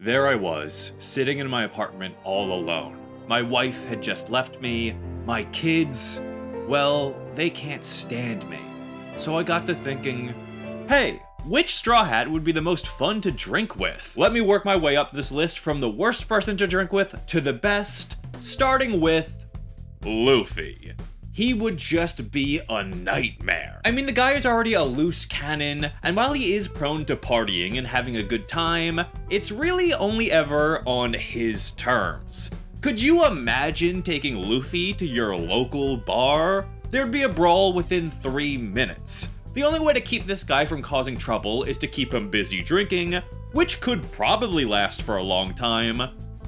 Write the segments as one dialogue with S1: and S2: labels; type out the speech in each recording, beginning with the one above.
S1: There I was, sitting in my apartment all alone. My wife had just left me. My kids, well, they can't stand me. So I got to thinking, hey, which Straw Hat would be the most fun to drink with? Let me work my way up this list from the worst person to drink with to the best, starting with Luffy. He would just be a nightmare. I mean, the guy is already a loose cannon, and while he is prone to partying and having a good time, it's really only ever on his terms. Could you imagine taking Luffy to your local bar? There'd be a brawl within 3 minutes. The only way to keep this guy from causing trouble is to keep him busy drinking, which could probably last for a long time.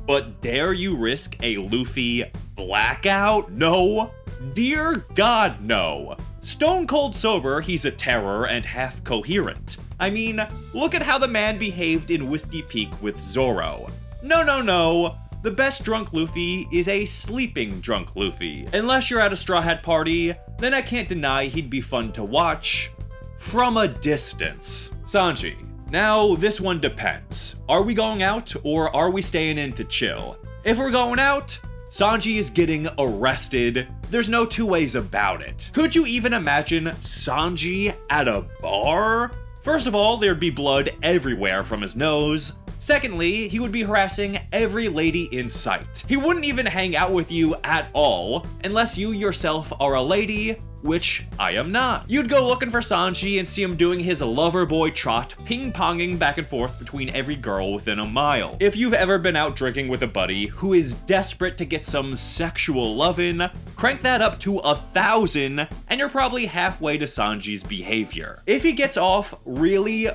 S1: But dare you risk a Luffy blackout? No. Dear God, no. Stone cold sober, he's a terror and half coherent. I mean, look at how the man behaved in Whiskey Peak with Zoro. No. The best drunk Luffy is a sleeping drunk Luffy. Unless you're at a Straw Hat party, then I can't deny he'd be fun to watch from a distance. Sanji. Now, this one depends. Are we going out, or are we staying in to chill? If we're going out, Sanji is getting arrested. There's no two ways about it. Could you even imagine Sanji at a bar? First of all, there'd be blood everywhere from his nose. Secondly, he would be harassing every lady in sight. He wouldn't even hang out with you at all, unless you yourself are a lady, which I am not. You'd go looking for Sanji and see him doing his lover boy trot, ping-ponging back and forth between every girl within a mile. If you've ever been out drinking with a buddy who is desperate to get some sexual lovin', crank that up to 1,000, and you're probably halfway to Sanji's behavior. If he gets off really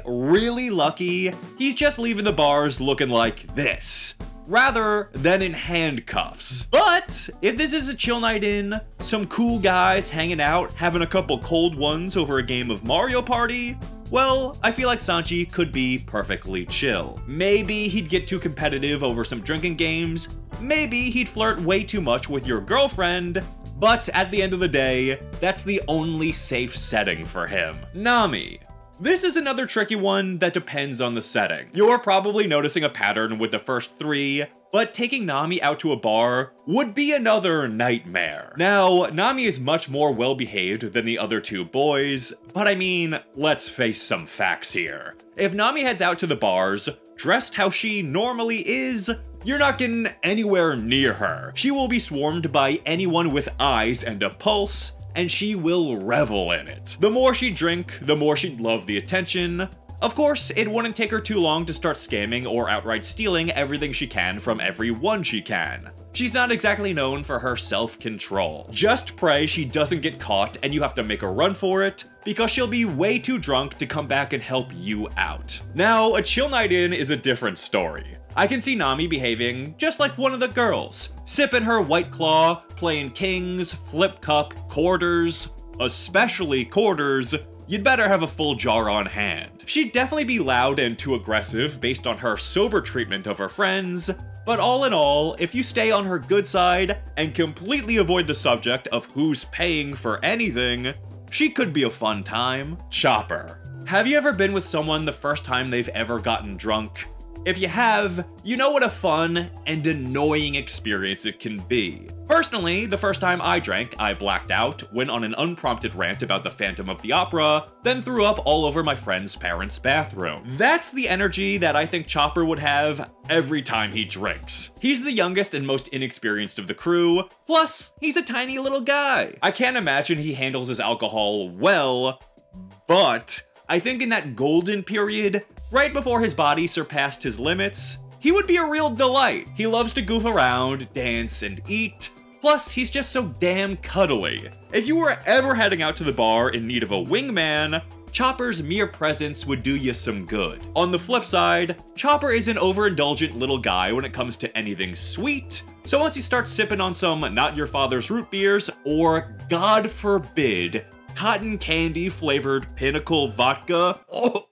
S1: lucky, he's just leaving the bars looking like this, rather than in handcuffs. But if this is a chill night in, some cool guys hanging out, having a couple cold ones over a game of Mario Party, well, I feel like Sanji could be perfectly chill. Maybe he'd get too competitive over some drinking games, maybe he'd flirt way too much with your girlfriend, but at the end of the day, that's the only safe setting for him. Nami. This is another tricky one that depends on the setting. You're probably noticing a pattern with the first 3, but taking Nami out to a bar would be another nightmare. Now, Nami is much more well-behaved than the other 2 boys, but I mean, let's face some facts here. If Nami heads out to the bars, dressed how she normally is, you're not getting anywhere near her. She will be swarmed by anyone with eyes and a pulse, and she will revel in it. The more she'd drink, the more she'd love the attention. Of course, it wouldn't take her too long to start scamming or outright stealing everything she can from everyone she can. She's not exactly known for her self-control. Just pray she doesn't get caught and you have to make a run for it, because she'll be way too drunk to come back and help you out. Now, a chill night in is a different story. I can see Nami behaving just like one of the girls, sipping her White Claw, playing kings, flip cup, quarters, especially quarters. You'd better have a full jar on hand. She'd definitely be loud and too aggressive based on her sober treatment of her friends, but all in all, if you stay on her good side and completely avoid the subject of who's paying for anything, she could be a fun time. Chopper. Have you ever been with someone the first time they've ever gotten drunk? If you have, you know what a fun and annoying experience it can be. Personally, the first time I drank, I blacked out, went on an unprompted rant about the Phantom of the Opera, then threw up all over my friend's parents' bathroom. That's the energy that I think Chopper would have every time he drinks. He's the youngest and most inexperienced of the crew, plus he's a tiny little guy. I can't imagine he handles his alcohol well, but I think in that golden period, right before his body surpassed his limits, he would be a real delight. He loves to goof around, dance, and eat. Plus, he's just so damn cuddly. If you were ever heading out to the bar in need of a wingman, Chopper's mere presence would do you some good. On the flip side, Chopper is an overindulgent little guy when it comes to anything sweet, so once he starts sipping on some not your father's root beers, or God forbid, cotton candy flavored Pinnacle vodka,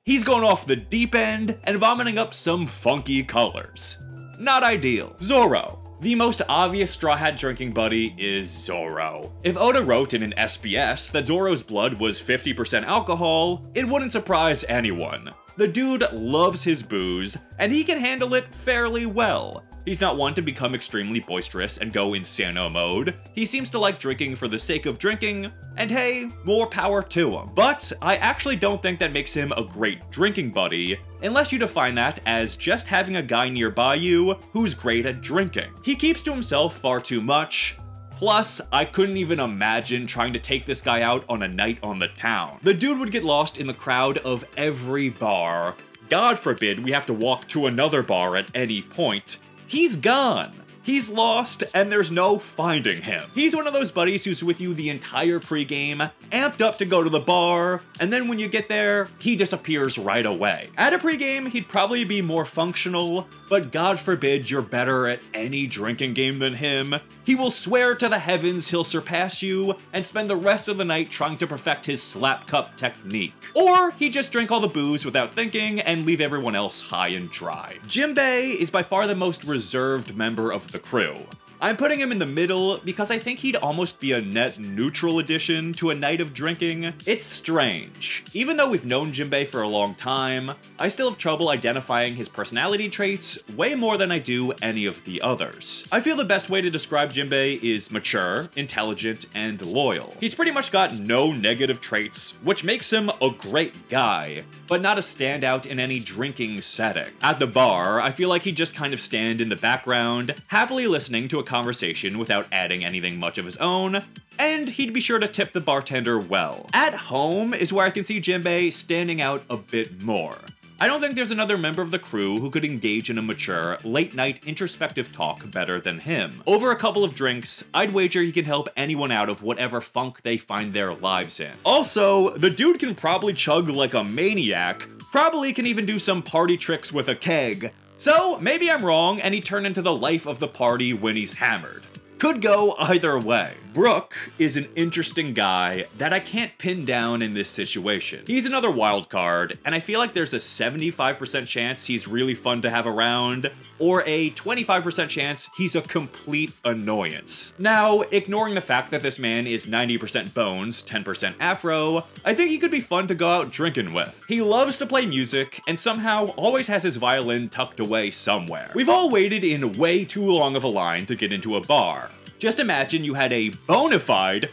S1: he's going off the deep end and vomiting up some funky colors. Not ideal. Zoro. The most obvious Straw Hat drinking buddy is Zoro. If Oda wrote in an SBS that Zoro's blood was 50% alcohol, it wouldn't surprise anyone. The dude loves his booze, and he can handle it fairly well. He's not one to become extremely boisterous and go insano mode. He seems to like drinking for the sake of drinking, and hey, more power to him. But I actually don't think that makes him a great drinking buddy, unless you define that as just having a guy nearby you who's great at drinking. He keeps to himself far too much. Plus, I couldn't even imagine trying to take this guy out on a night on the town. The dude would get lost in the crowd of every bar. God forbid we have to walk to another bar at any point. He's gone. He's lost, and there's no finding him. He's one of those buddies who's with you the entire pregame, amped up to go to the bar, and then when you get there, he disappears right away. At a pregame, he'd probably be more functional, but God forbid you're better at any drinking game than him. He will swear to the heavens he'll surpass you and spend the rest of the night trying to perfect his slap cup technique. Or he'd just drink all the booze without thinking and leave everyone else high and dry. Jimbei is by far the most reserved member of the crew. I'm putting him in the middle because I think he'd almost be a net neutral addition to a night of drinking. It's strange. Even though we've known Jimbei for a long time, I still have trouble identifying his personality traits way more than I do any of the others. I feel the best way to describe Jimbei is mature, intelligent, and loyal. He's pretty much got no negative traits, which makes him a great guy, but not a standout in any drinking setting. At the bar, I feel like he'd just kind of stand in the background, happily listening to a conversation without adding anything much of his own, and he'd be sure to tip the bartender well. At home is where I can see Jimbei standing out a bit more. I don't think there's another member of the crew who could engage in a mature, late-night introspective talk better than him. Over a couple of drinks, I'd wager he can help anyone out of whatever funk they find their lives in. Also, the dude can probably chug like a maniac, probably can even do some party tricks with a keg. So, maybe I'm wrong and he turned into the life of the party when he's hammered. Could go either way. Brooke is an interesting guy that I can't pin down in this situation. He's another wild card, and I feel like there's a 75% chance he's really fun to have around, or a 25% chance he's a complete annoyance. Now, ignoring the fact that this man is 90% bones, 10% afro, I think he could be fun to go out drinking with. He loves to play music, and somehow always has his violin tucked away somewhere. We've all waited in way too long of a line to get into a bar. Just imagine you had a bona fide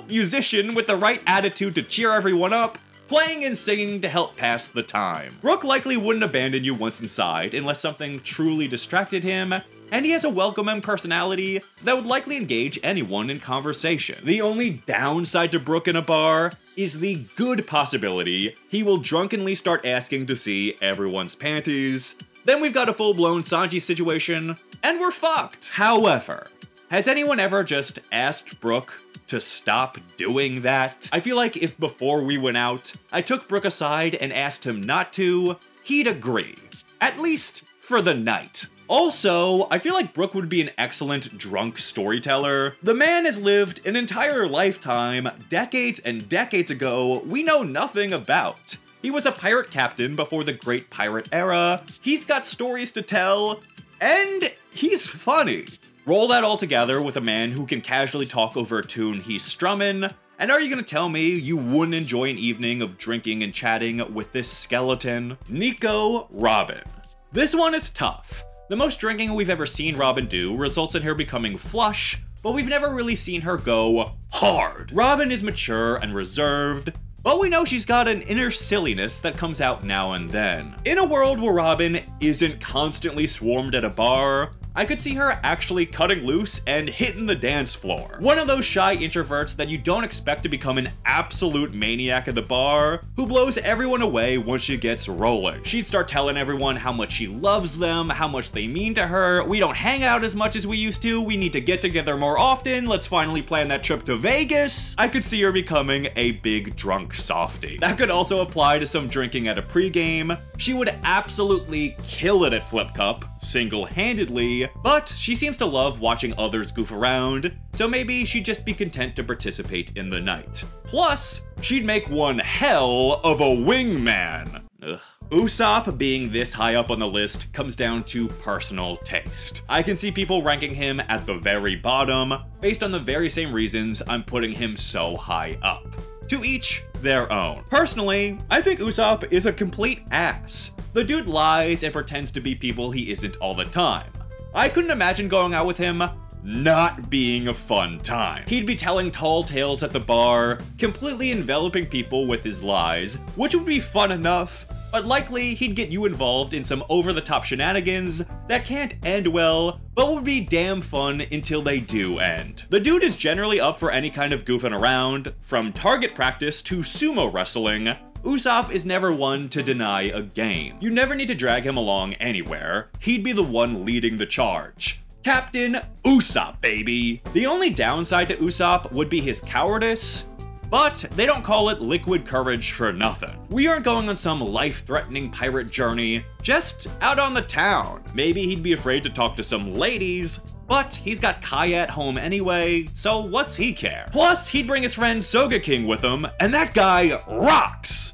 S1: musician with the right attitude to cheer everyone up, playing and singing to help pass the time. Brooke likely wouldn't abandon you once inside unless something truly distracted him, and he has a welcoming personality that would likely engage anyone in conversation. The only downside to Brooke in a bar is the good possibility he will drunkenly start asking to see everyone's panties. Then we've got a full-blown Sanji situation, and we're fucked. However, has anyone ever just asked Brooke to stop doing that? I feel like if before we went out, I took Brooke aside and asked him not to, he'd agree. At least for the night. Also, I feel like Brooke would be an excellent drunk storyteller. The man has lived an entire lifetime, decades and decades ago, we know nothing about. He was a pirate captain before the Great Pirate Era, he's got stories to tell, and he's funny. Roll that all together with a man who can casually talk over a tune he's strumming, and are you gonna tell me you wouldn't enjoy an evening of drinking and chatting with this skeleton? Nico Robin. This one is tough. The most drinking we've ever seen Robin do results in her becoming flush, but we've never really seen her go hard. Robin is mature and reserved, but we know she's got an inner silliness that comes out now and then. In a world where Robin isn't constantly swarmed at a bar, I could see her actually cutting loose and hitting the dance floor. One of those shy introverts that you don't expect to become an absolute maniac at the bar, who blows everyone away once she gets rolling. She'd start telling everyone how much she loves them, how much they mean to her, we don't hang out as much as we used to, we need to get together more often, let's finally plan that trip to Vegas. I could see her becoming a big drunk softie. That could also apply to some drinking at a pregame. She would absolutely kill it at Flip Cup, single-handedly, but she seems to love watching others goof around, so maybe she'd just be content to participate in the night. Plus, she'd make one hell of a wingman. Ugh. Usopp being this high up on the list comes down to personal taste. I can see people ranking him at the very bottom, based on the very same reasons I'm putting him so high up. To each their own. Personally, I think Usopp is a complete ass. The dude lies and pretends to be people he isn't all the time. I couldn't imagine going out with him not being a fun time. He'd be telling tall tales at the bar, completely enveloping people with his lies, which would be fun enough, but likely he'd get you involved in some over-the-top shenanigans that can't end well, but would be damn fun until they do end. The dude is generally up for any kind of goofing around, from target practice to sumo wrestling. Usopp is never one to deny a game. You never need to drag him along anywhere. He'd be the one leading the charge. Captain Usopp, baby! The only downside to Usopp would be his cowardice, but they don't call it liquid courage for nothing. We aren't going on some life-threatening pirate journey, just out on the town. Maybe he'd be afraid to talk to some ladies, but he's got Kai at home anyway, so what's he care? Plus, he'd bring his friend Soga King with him, and that guy rocks!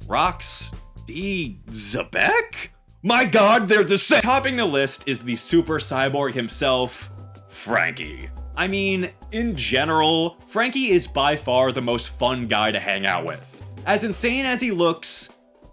S1: Rocks D. Zebek? My god, they're the same! Topping the list is the super cyborg himself, Franky. I mean, in general, Franky is by far the most fun guy to hang out with. As insane as he looks,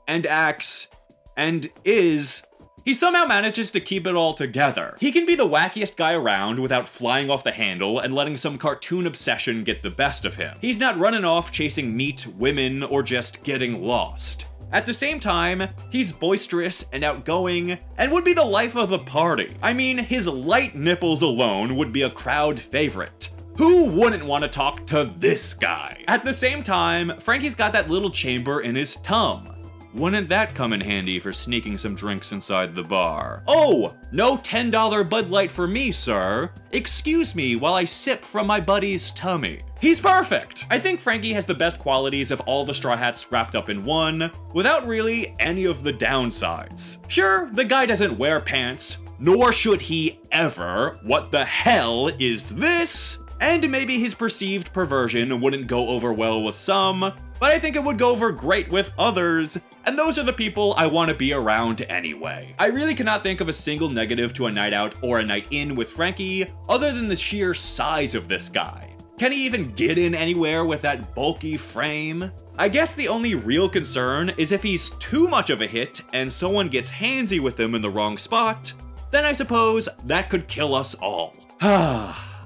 S1: and acts, and is, he somehow manages to keep it all together. He can be the wackiest guy around without flying off the handle and letting some cartoon obsession get the best of him. He's not running off chasing meat, women, or just getting lost. At the same time, he's boisterous and outgoing, and would be the life of the party. I mean, his light nipples alone would be a crowd favorite. Who wouldn't want to talk to this guy? At the same time, Franky's got that little chamber in his tum. Wouldn't that come in handy for sneaking some drinks inside the bar? Oh, no $10 Bud Light for me, sir. Excuse me while I sip from my buddy's tummy. He's perfect! I think Franky has the best qualities of all the Straw Hats wrapped up in one, without really any of the downsides. Sure, the guy doesn't wear pants, nor should he ever. What the hell is this? And maybe his perceived perversion wouldn't go over well with some, but I think it would go over great with others, and those are the people I want to be around anyway. I really cannot think of a single negative to a night out or a night in with Franky, other than the sheer size of this guy. Can he even get in anywhere with that bulky frame? I guess the only real concern is if he's too much of a hit and someone gets handsy with him in the wrong spot, then I suppose that could kill us all.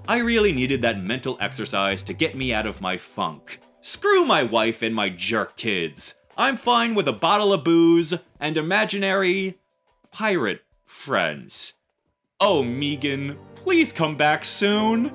S1: I really needed that mental exercise to get me out of my funk. Screw my wife and my jerk kids. I'm fine with a bottle of booze and imaginary pirate friends. Oh, Megan, please come back soon.